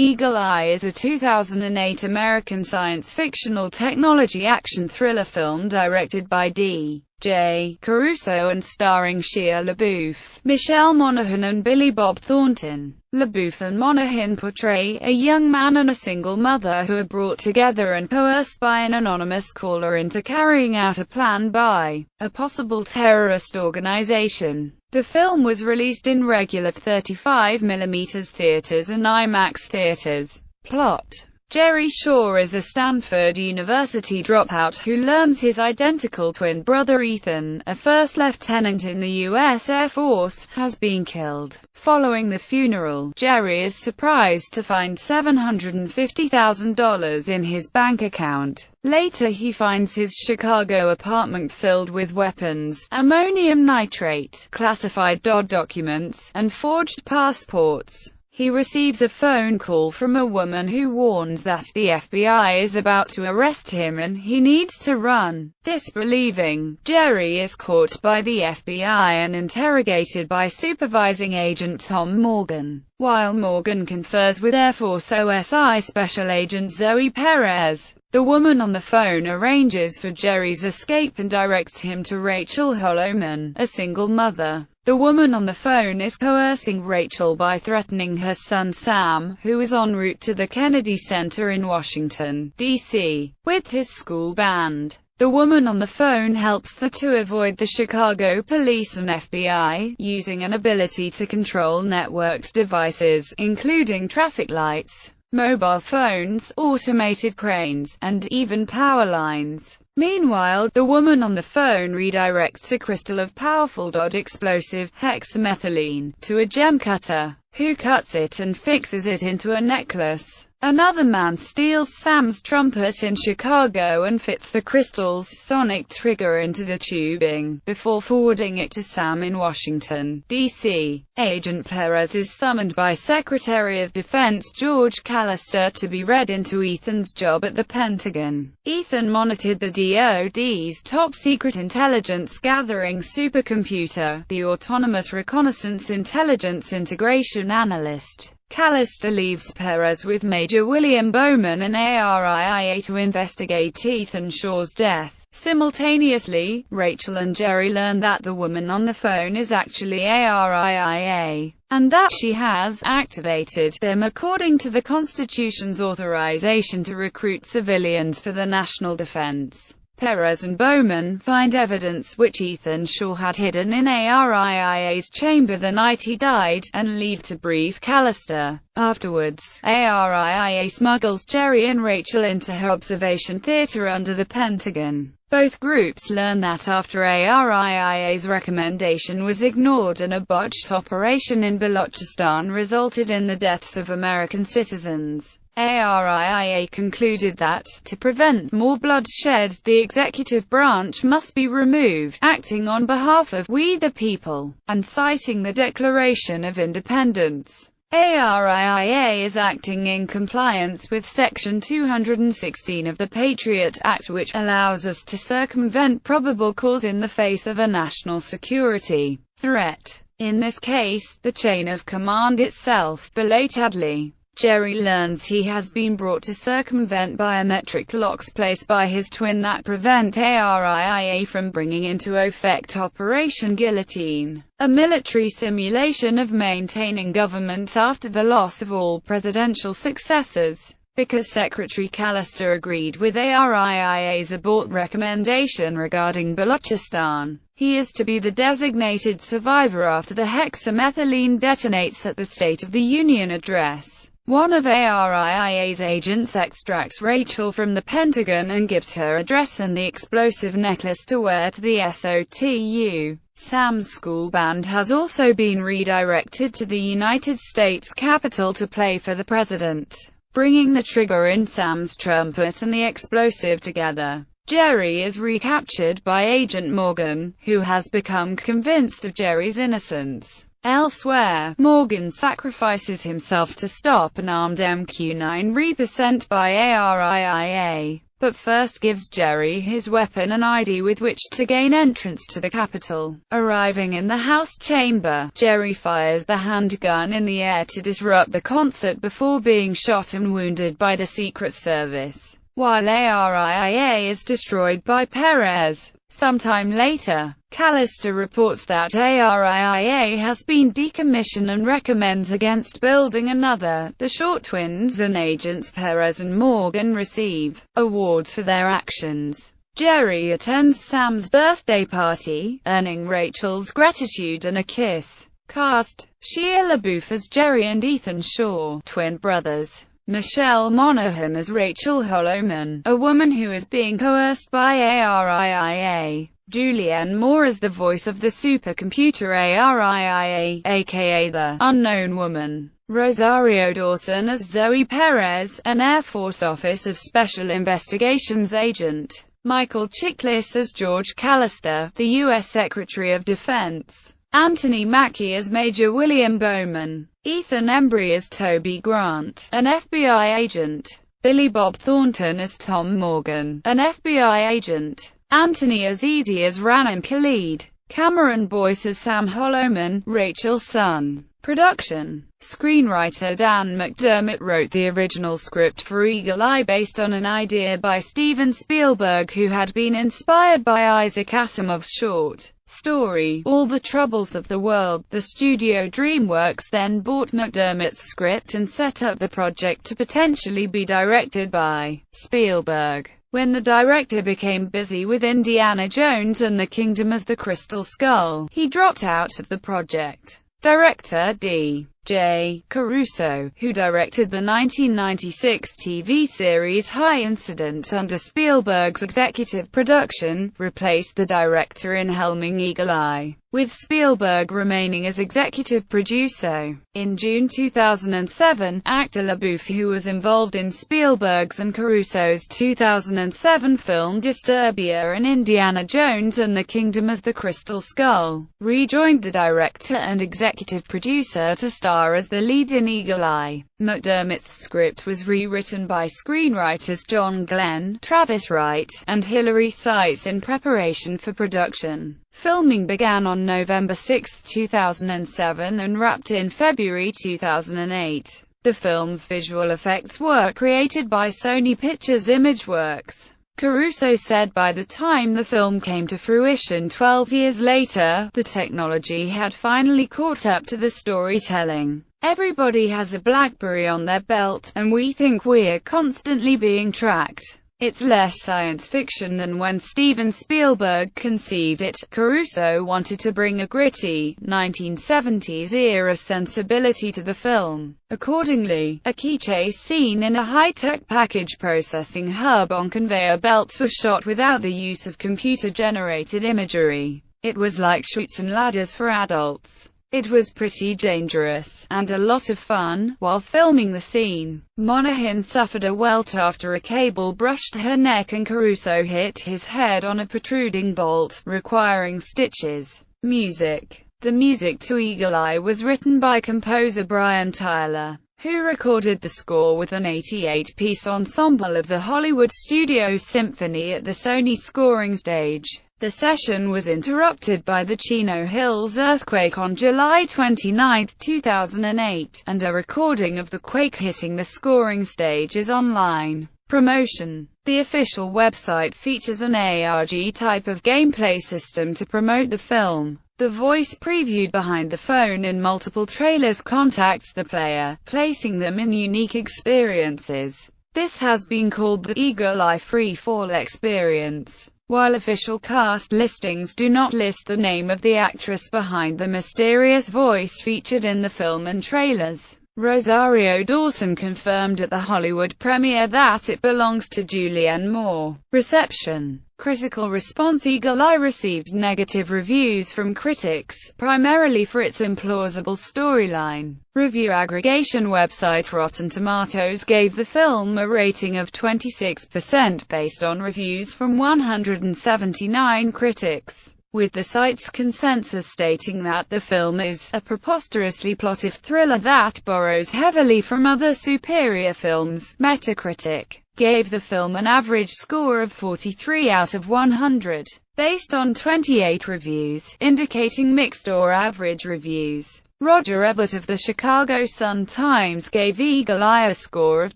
Eagle Eye is a 2008 American science-fictional technology action thriller film directed by D.J. Caruso and starring Shia LaBeouf, Michelle Monaghan and Billy Bob Thornton. LaBeouf and Monaghan portray a young man and a single mother who are brought together and coerced by an anonymous caller into carrying out a plan by a possible terrorist organization. The film was released in regular 35mm theaters and IMAX theaters. Plot: Jerry Shaw is a Stanford University dropout who learns his identical twin brother Ethan, a first lieutenant in the U.S. Air Force, has been killed. Following the funeral, Jerry is surprised to find $750,000 in his bank account. Later he finds his Chicago apartment filled with weapons, ammonium nitrate, classified documents, and forged passports. He receives a phone call from a woman who warns that the FBI is about to arrest him and he needs to run. Disbelieving, Jerry is caught by the FBI and interrogated by supervising agent Tom Morgan. While Morgan confers with Air Force OSI Special Agent Zoe Perez, the woman on the phone arranges for Jerry's escape and directs him to Rachel Holloman, a single mother. The woman on the phone is coercing Rachel by threatening her son Sam, who is en route to the Kennedy Center in Washington, D.C., with his school band. The woman on the phone helps the two avoid the Chicago police and FBI, using an ability to control networked devices, including traffic lights, mobile phones, automated cranes, and even power lines. Meanwhile, the woman on the phone redirects a crystal of powerful explosive, hexamethylene, to a gem cutter, who cuts it and fixes it into a necklace. Another man steals Sam's trumpet in Chicago and fits the crystal's sonic trigger into the tubing, before forwarding it to Sam in Washington, D.C. Agent Perez is summoned by Secretary of Defense George Callister to be read into Ethan's job at the Pentagon. Ethan monitored the DoD's top-secret intelligence-gathering supercomputer, the Autonomous Reconnaissance Intelligence Integration Analyst. Callister leaves Perez with Major William Bowman and ARIIA to investigate Ethan Shaw's death. Simultaneously, Rachel and Jerry learn that the woman on the phone is actually ARIIA, and that she has activated them according to the Constitution's authorization to recruit civilians for the national defense. Perez and Bowman find evidence which Ethan Shaw had hidden in ARIIA's chamber the night he died, and leave to brief Callister. Afterwards, ARIIA smuggles Jerry and Rachel into her observation theater under the Pentagon. Both groups learn that after ARIIA's recommendation was ignored and a botched operation in Balochistan resulted in the deaths of American citizens, ARIIA concluded that, to prevent more bloodshed, the executive branch must be removed, acting on behalf of "we the people," and citing the Declaration of Independence. ARIIA is acting in compliance with Section 216 of the Patriot Act, which allows us to circumvent probable cause in the face of a national security threat. In this case, the chain of command itself. Belatedly, Jerry learns he has been brought to circumvent biometric locks placed by his twin that prevent ARIIA from bringing into effect Operation Guillotine, a military simulation of maintaining government after the loss of all presidential successors. Because Secretary Callister agreed with ARIIA's abort recommendation regarding Balochistan, he is to be the designated survivor after the hexamethylene detonates at the State of the Union address. One of ARIIA's agents extracts Rachel from the Pentagon and gives her a dress and the explosive necklace to wear to the SOTU. Sam's school band has also been redirected to the United States Capitol to play for the president, bringing the trigger in Sam's trumpet and the explosive together. Jerry is recaptured by Agent Morgan, who has become convinced of Jerry's innocence. Elsewhere, Morgan sacrifices himself to stop an armed MQ-9 Reaper sent by ARIIA, but first gives Jerry his weapon and ID with which to gain entrance to the Capitol. Arriving in the House chamber, Jerry fires the handgun in the air to disrupt the concert before being shot and wounded by the Secret Service, while ARIIA is destroyed by Perez. Sometime later, Callister reports that ARIIA has been decommissioned and recommends against building another. The Short Twins and agents Perez and Morgan receive awards for their actions. Jerry attends Sam's birthday party, earning Rachel's gratitude and a kiss. Cast: Shia LaBeouf as Jerry and Ethan Shaw, twin brothers. Michelle Monaghan as Rachel Holloman, a woman who is being coerced by ARIIA. Julianne Moore as the voice of the supercomputer ARIIA, aka the Unknown Woman. Rosario Dawson as Zoe Perez, an Air Force Office of Special Investigations agent. Michael Chiklis as George Callister, the U.S. Secretary of Defense. Anthony Mackie as Major William Bowman. Ethan Embry as Toby Grant, an FBI agent. Billy Bob Thornton as Tom Morgan, an FBI agent. Anthony Azizi as Ranim Khalid. Cameron Boyce as Sam Holloman, Rachel's son. Production. Screenwriter Dan McDermott wrote the original script for Eagle Eye based on an idea by Steven Spielberg, who had been inspired by Isaac Asimov's short story, All the Troubles of the World. The studio DreamWorks then bought McDermott's script and set up the project to potentially be directed by Spielberg. When the director became busy with Indiana Jones and the Kingdom of the Crystal Skull, he dropped out of the project. Director D.J. Caruso, who directed the 1996 TV series High Incident under Spielberg's executive production, replaced the director in helming Eagle Eye, with Spielberg remaining as executive producer. In June 2007, actor LaBeouf, who was involved in Spielberg's and Caruso's 2007 film Disturbia and Indiana Jones and the Kingdom of the Crystal Skull, rejoined the director and executive producer to star as the lead in Eagle Eye. McDermott's script was rewritten by screenwriters John Glenn, Travis Wright, and Hilary Seitz in preparation for production. Filming began on November 6, 2007 and wrapped in February 2008. The film's visual effects were created by Sony Pictures Imageworks. Caruso said by the time the film came to fruition 12 years later, the technology had finally caught up to the storytelling. Everybody has a BlackBerry on their belt, and we think we're constantly being tracked. It's less science fiction than when Steven Spielberg conceived it. Caruso wanted to bring a gritty, 1970s-era sensibility to the film. Accordingly, a key chase scene in a high-tech package processing hub on conveyor belts was shot without the use of computer-generated imagery. It was like Chutes and Ladders for adults. It was pretty dangerous, and a lot of fun. While filming the scene, Monaghan suffered a welt after a cable brushed her neck and Caruso hit his head on a protruding bolt, requiring stitches. Music. The music to Eagle Eye was written by composer Brian Tyler, who recorded the score with an 88-piece ensemble of the Hollywood Studios Symphony at the Sony Scoring Stage. The session was interrupted by the Chino Hills earthquake on July 29, 2008, and a recording of the quake hitting the scoring stage is online. Promotion. The official website features an ARG type of gameplay system to promote the film. The voice previewed behind the phone in multiple trailers contacts the player, placing them in unique experiences. This has been called the Eagle Eye Free Fall experience. While official cast listings do not list the name of the actress behind the mysterious voice featured in the film and trailers, Rosario Dawson confirmed at the Hollywood premiere that it belongs to Julianne Moore. Reception. Critical response. Eagle Eye received negative reviews from critics, primarily for its implausible storyline. Review aggregation website Rotten Tomatoes gave the film a rating of 26% based on reviews from 179 critics. with the site's consensus stating that the film is a preposterously plotted thriller that borrows heavily from other superior films. Metacritic gave the film an average score of 43 out of 100, based on 28 reviews, indicating mixed or average reviews. Roger Ebert of the Chicago Sun-Times gave Eagle Eye a score of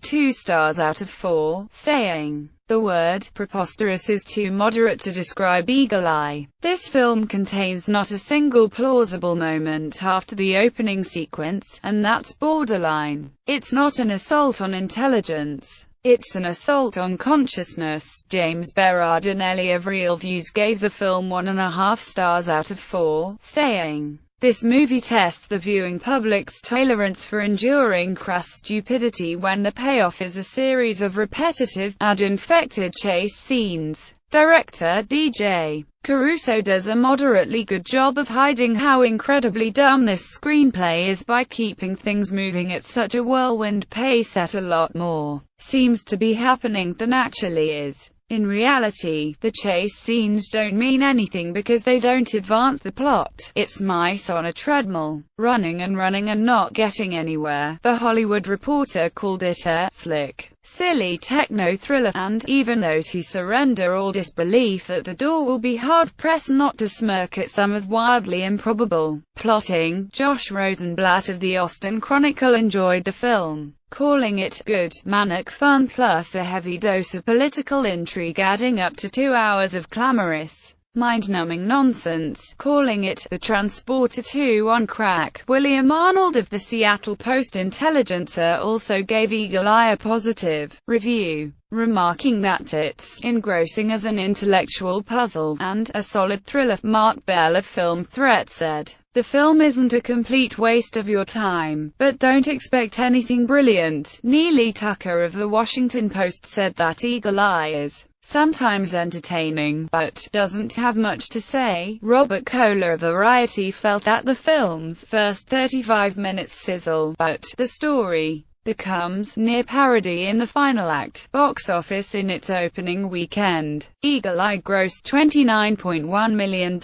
2 stars out of 4, saying, "The word preposterous is too moderate to describe Eagle Eye. This film contains not a single plausible moment after the opening sequence, and that's borderline. It's not an assault on intelligence. It's an assault on consciousness." James Berardinelli of Real Views gave the film 1.5 stars out of 4, saying, "This movie tests the viewing public's tolerance for enduring crass stupidity when the payoff is a series of repetitive, ad-infected chase scenes." Director D.J. Caruso does a moderately good job of hiding how incredibly dumb this screenplay is by keeping things moving at such a whirlwind pace that a lot more seems to be happening than actually is. In reality, the chase scenes don't mean anything because they don't advance the plot. It's mice on a treadmill, running and not getting anywhere. The Hollywood Reporter called it a slick, silly techno-thriller, and even those who surrender all disbelief at the door will be hard-pressed not to smirk at some of wildly improbable plotting. Josh Rosenblatt of the Austin Chronicle enjoyed the film, calling it good, manic fun plus a heavy dose of political intrigue adding up to 2 hours of clamorous, mind-numbing nonsense, calling it the Transporter 2 on crack. William Arnold of the Seattle Post-Intelligencer also gave Eagle Eye a positive review, remarking that it's engrossing as an intellectual puzzle, and a solid thriller. Mark Bell of Film Threat said, "The film isn't a complete waste of your time, but don't expect anything brilliant." Neely Tucker of The Washington Post said that Eagle Eye is sometimes entertaining, but doesn't have much to say. Robert Kohler of Variety felt that the film's first 35 minutes sizzle, but the story becomes near parody in the final act. Box office in its opening weekend, Eagle Eye grossed $29.1 million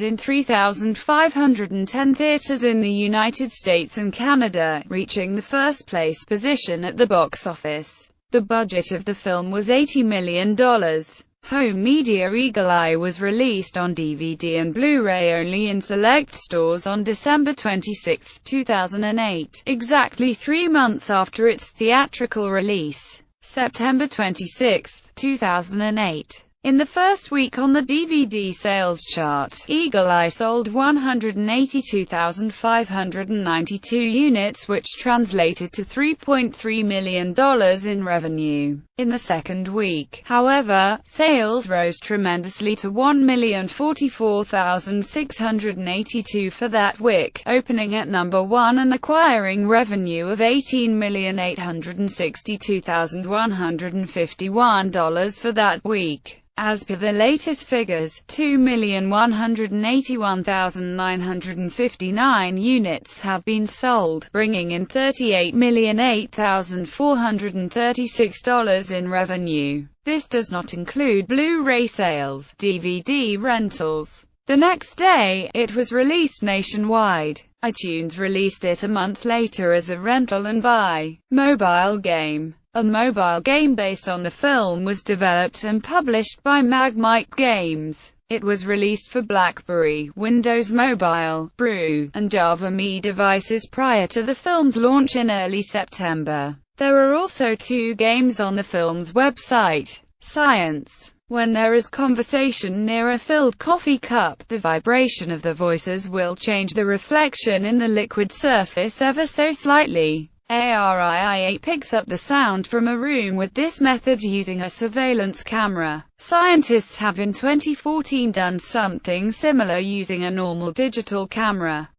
in 3,510 theaters in the United States and Canada, reaching the first-place position at the box office. The budget of the film was $80 million. Home media. Eagle Eye was released on DVD and Blu-ray only in select stores on December 26, 2008, exactly 3 months after its theatrical release, September 26, 2008. In the first week on the DVD sales chart, Eagle Eye sold 182,592 units, which translated to $3.3 million in revenue. In the second week, however, sales rose tremendously to 1,044,682 for that week, opening at number 1 and acquiring revenue of $18,862,151 for that week. As per the latest figures, 2,181,959 units have been sold, bringing in $38,008,436 in revenue. This does not include Blu-ray sales, DVD rentals. The next day, it was released nationwide. iTunes released it a month later as a rental and buy mobile game. A mobile game based on the film was developed and published by Magmite Games. It was released for BlackBerry, Windows Mobile, Brew, and Java Me devices prior to the film's launch in early September. There are also 2 games on the film's website. Science. When there is conversation near a filled coffee cup, the vibration of the voices will change the reflection in the liquid surface ever so slightly. ARIA picks up the sound from a room with this method using a surveillance camera. Scientists have in 2014 done something similar using a normal digital camera.